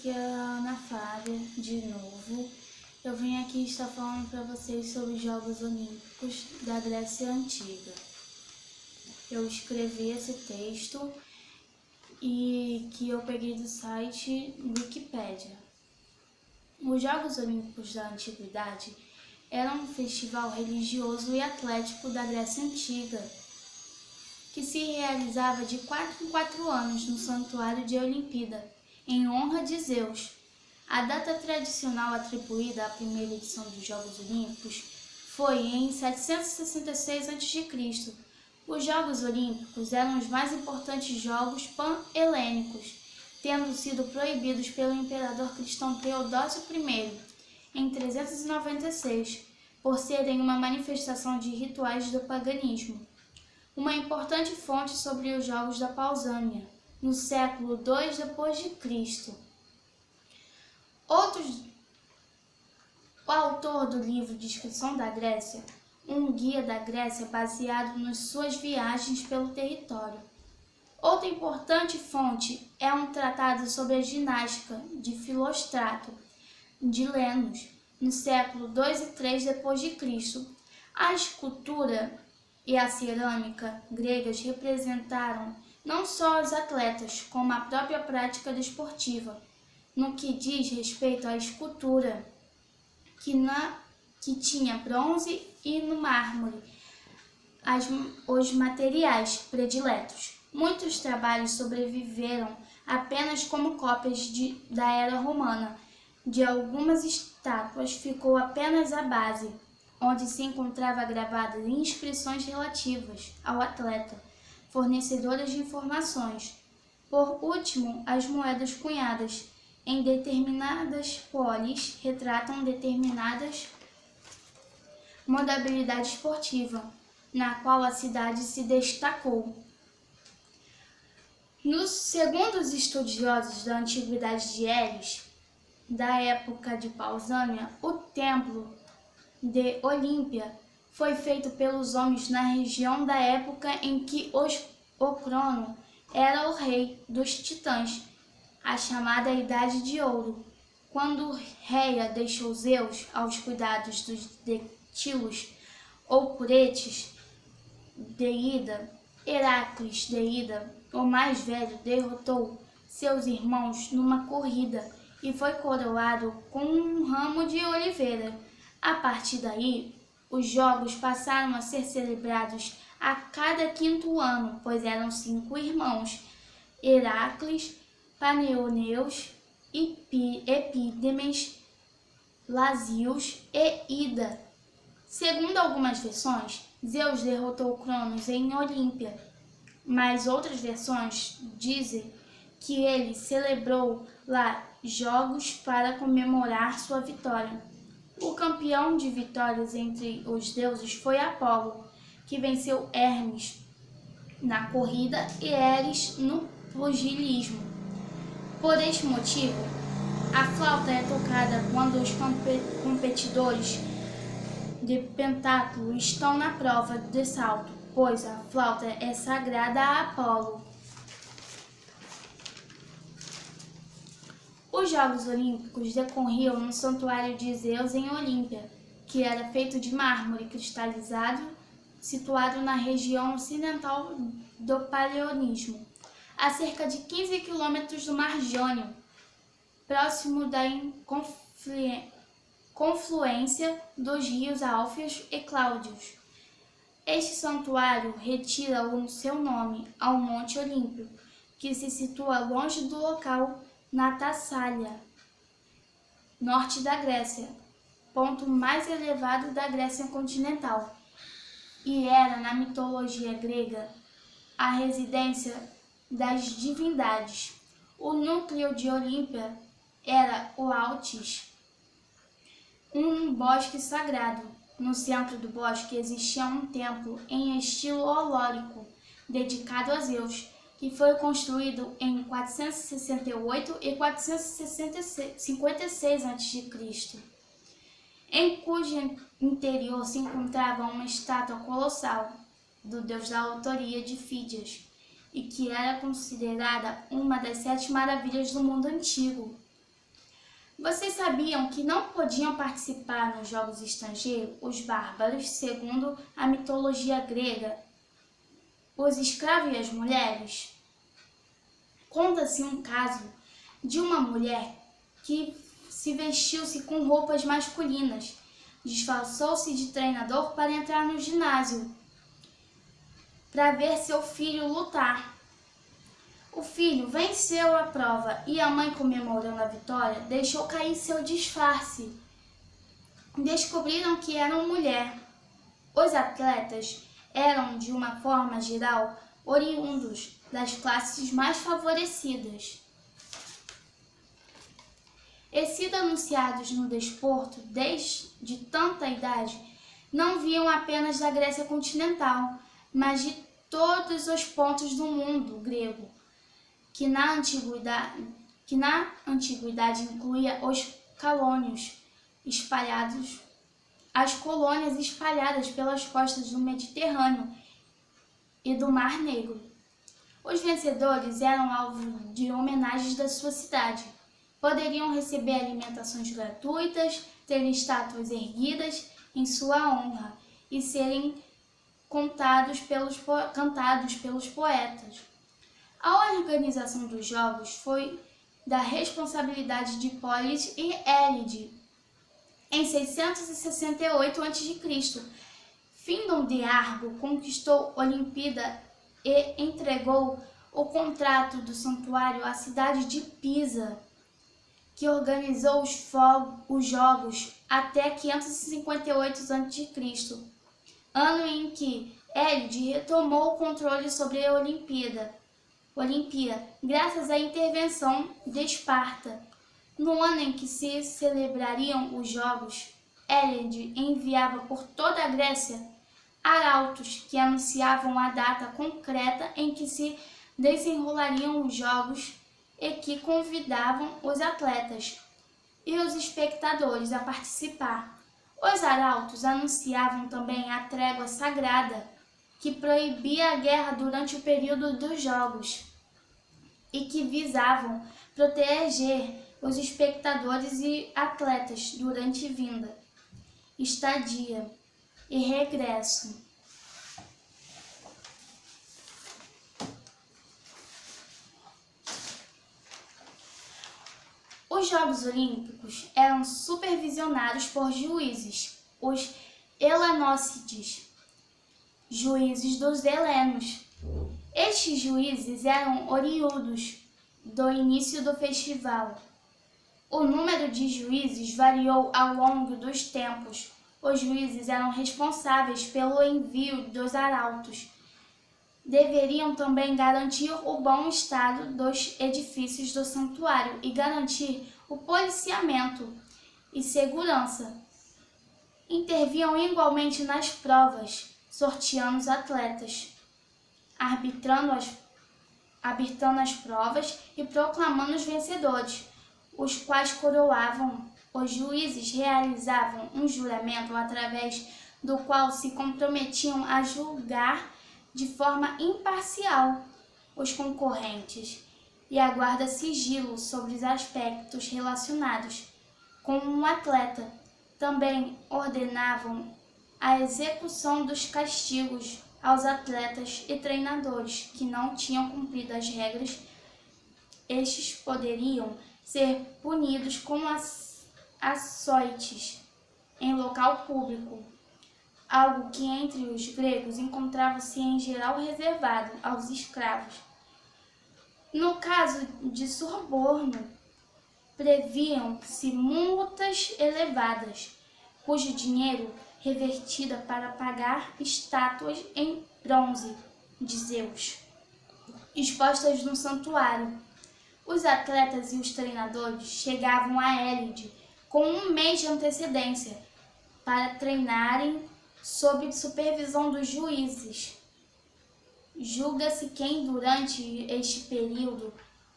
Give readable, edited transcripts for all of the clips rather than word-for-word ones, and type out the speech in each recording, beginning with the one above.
aqui é a Ana Flávia, de novo. Eu vim aqui estar falando para vocês sobre os Jogos Olímpicos da Grécia Antiga. Eu escrevi esse texto e que eu peguei do site Wikipédia. Os Jogos Olímpicos da Antiguidade eram um festival religioso e atlético da Grécia Antiga, que se realizava de 4 em 4 anos no Santuário de Olimpíada, em honra de Zeus. A data tradicional atribuída à primeira edição dos Jogos Olímpicos foi em 766 a.C. Os Jogos Olímpicos eram os mais importantes jogos pan-helênicos, tendo sido proibidos pelo imperador cristão Teodósio I em 396, por serem uma manifestação de rituais do paganismo. Uma importante fonte sobre os Jogos da Pausânia, no século II d.C. O autor do livro Descrição da Grécia, um guia da Grécia baseado nas suas viagens pelo território. Outra importante fonte é um tratado sobre a ginástica de Filóstrato, de Lenos, no século II e III d.C. A escultura e a cerâmica gregas representaram não só os atletas, como a própria prática desportiva. No que diz respeito à escultura, que tinha bronze e no mármore os materiais prediletos. Muitos trabalhos sobreviveram apenas como cópias da era romana. De algumas estátuas ficou apenas a base, onde se encontrava gravadas inscrições relativas ao atleta, fornecedoras de informações. Por último, as moedas cunhadas em determinadas polis retratam determinadas modalidade esportiva, na qual a cidade se destacou. Segundo os estudiosos da antiguidade de Elis, da época de Pausânia, o templo de Olímpia foi feito pelos homens na região da época em que o Crono era o rei dos titãs, a chamada Idade de Ouro. Quando Reia deixou Zeus aos cuidados dos Dectilos ou Curetes, deída, Heracles, deída, o mais velho, derrotou seus irmãos numa corrida e foi coroado com um ramo de oliveira. A partir daí, os jogos passaram a ser celebrados a cada 5º ano, pois eram 5 irmãos: Heracles, Paneoneus, Epídemes, Lasius e Ida. Segundo algumas versões, Zeus derrotou Cronos em Olímpia, mas outras versões dizem que ele celebrou lá jogos para comemorar sua vitória. O campeão de vitórias entre os deuses foi Apolo, que venceu Hermes na corrida e Eris no pugilismo. Por este motivo, a flauta é tocada quando os competidores de pentatlo estão na prova de salto, pois a flauta é sagrada a Apolo. Os Jogos Olímpicos decorriam no Santuário de Zeus em Olímpia, que era feito de mármore cristalizado, situado na região ocidental do Paleonismo, a cerca de 15 quilômetros do Mar Jônio, próximo da confluência dos rios Álfios e Cláudios. Este santuário retira o seu nome ao Monte Olímpio, que se situa longe do local na Tassália, norte da Grécia, ponto mais elevado da Grécia continental, e era, na mitologia grega, a residência das divindades. O núcleo de Olímpia era o Altis, um bosque sagrado. No centro do bosque existia um templo em estilo holórico, dedicado a Zeus, que foi construído em 468 e 456 a.C., em cujo interior se encontrava uma estátua colossal do deus da autoria de Fídias, e que era considerada uma das 7 maravilhas do mundo antigo. Vocês sabiam que não podiam participar nos jogos estrangeiros os bárbaros, segundo a mitologia grega, os escravos e as mulheres? Conta-se um caso de uma mulher que se vestiu-se com roupas masculinas, disfarçou-se de treinador para entrar no ginásio, para ver seu filho lutar. O filho venceu a prova e a mãe, comemorando a vitória, deixou cair seu disfarce. Descobriram que eram mulher. Os atletas eram, de uma forma geral, oriundos das classes mais favorecidas. E sido anunciados no desporto desde tanta idade, não viam apenas da Grécia continental, mas de todos os pontos do mundo grego, que na antiguidade incluía os colônios espalhados, as colônias espalhadas pelas costas do Mediterrâneo e do Mar Negro. Os vencedores eram alvo de homenagens da sua cidade. Poderiam receber alimentações gratuitas, ter estátuas erguidas em sua honra e serem cantados pelos poetas. A organização dos jogos foi da responsabilidade de Pólis e Élide. Em 668 a.C., Findon de Argo conquistou Olimpíada e entregou o contrato do santuário à cidade de Pisa, que organizou os jogos até 558 a.C., ano em que Élide retomou o controle sobre a Olimpíada, graças à intervenção de Esparta. No ano em que se celebrariam os Jogos, Élide enviava por toda a Grécia arautos que anunciavam a data concreta em que se desenrolariam os Jogos e que convidavam os atletas e os espectadores a participar. Os arautos anunciavam também a trégua sagrada, que proibia a guerra durante o período dos Jogos e que visavam proteger os espectadores e atletas durante vinda, estadia e regresso. Os Jogos Olímpicos eram supervisionados por juízes, os helenócides, juízes dos helenos. Estes juízes eram oriundos do início do festival. O número de juízes variou ao longo dos tempos. Os juízes eram responsáveis pelo envio dos arautos. Deveriam também garantir o bom estado dos edifícios do santuário e garantir o policiamento e segurança. Intervinham igualmente nas provas, sorteando os atletas, arbitrando as provas e proclamando os vencedores, os quais coroavam. Os juízes realizavam um juramento através do qual se comprometiam a julgar de forma imparcial os concorrentes e a guarda sigilo sobre os aspectos relacionados com um atleta. Também ordenavam a execução dos castigos aos atletas e treinadores que não tinham cumprido as regras. Estes poderiam ser punidos com açoites em local público, algo que entre os gregos encontrava-se em geral reservado aos escravos. No caso de suborno, previam-se multas elevadas, cujo dinheiro revertida para pagar estátuas em bronze de Zeus, expostas no santuário. Os atletas e os treinadores chegavam a Élide com um mês de antecedência para treinarem sob supervisão dos juízes. Julga-se que durante este período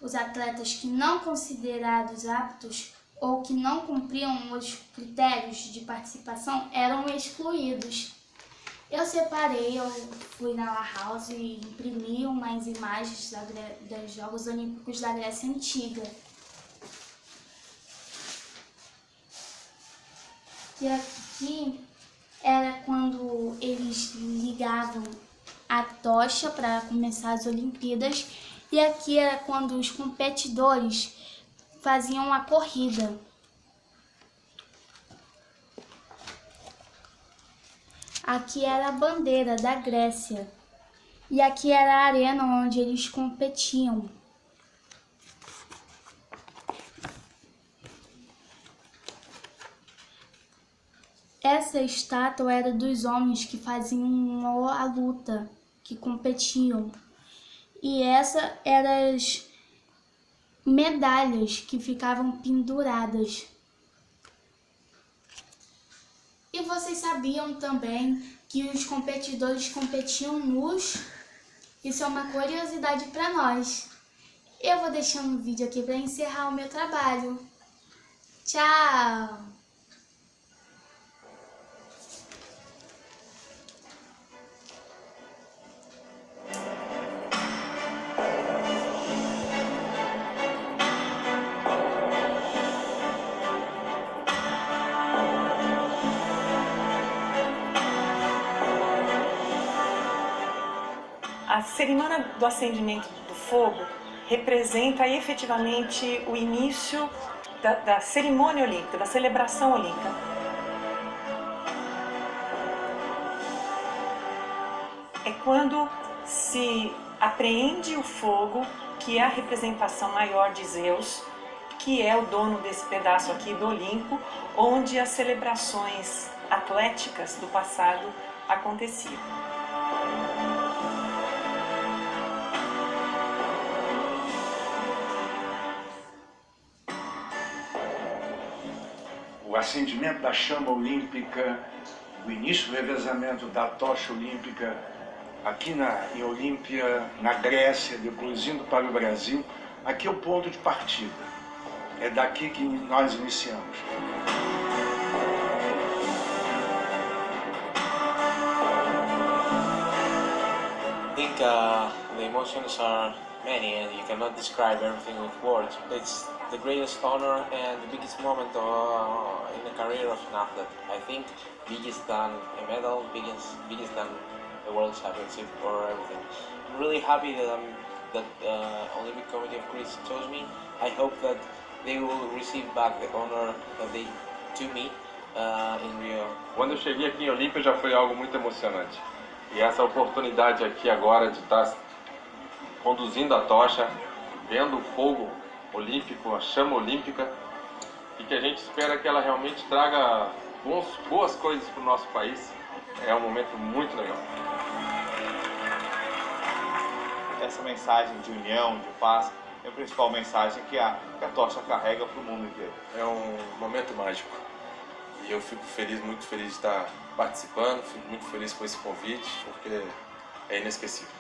os atletas que não considerados aptos ou que não cumpriam os critérios de participação eram excluídos. Eu fui na La House e imprimi umas imagens dos Jogos Olímpicos da Grécia Antiga. E aqui era quando eles ligavam a tocha para começar as Olimpíadas. E aqui era quando os competidores faziam a corrida. Aqui era a bandeira da Grécia. E aqui era a arena onde eles competiam. Essa estátua era dos homens que faziam a luta, que competiam. E essa eram as medalhas que ficavam penduradas. E vocês sabiam também que os competidores competiam nus? Isso é uma curiosidade para nós. Eu vou deixando o vídeo aqui para encerrar o meu trabalho. Tchau! A cerimônia do acendimento do fogo representa efetivamente o início da cerimônia olímpica, da celebração olímpica. É quando se apreende o fogo, que é a representação maior de Zeus, que é o dono desse pedaço aqui do Olimpo, onde as celebrações atléticas do passado aconteciam. O acendimento da chama olímpica, o início do revezamento da tocha olímpica aqui em Olímpia, na Grécia, depois indo para o Brasil. Aqui é o ponto de partida. É daqui que nós iniciamos. I think the emotions are many and you cannot describe everything with words. It's the greatest honor and the biggest moment in the career of an athlete. I think biggest than a medal, biggest than the World Championship or everything. I'm really happy that Olympic Committee of Greece chose me. I hope that they will receive back the honor that they to me in Rio. Quando eu cheguei aqui em Olímpia já foi algo muito emocionante. E essa oportunidade aqui agora de estar conduzindo a tocha, vendo o fogo olímpico, a chama olímpica, e que a gente espera que ela realmente traga boas coisas para o nosso país, é um momento muito legal. Essa mensagem de união, de paz, é a principal mensagem que a tocha carrega para o mundo inteiro. É um momento mágico e eu fico feliz, muito feliz de estar participando, fico muito feliz com esse convite, porque é inesquecível.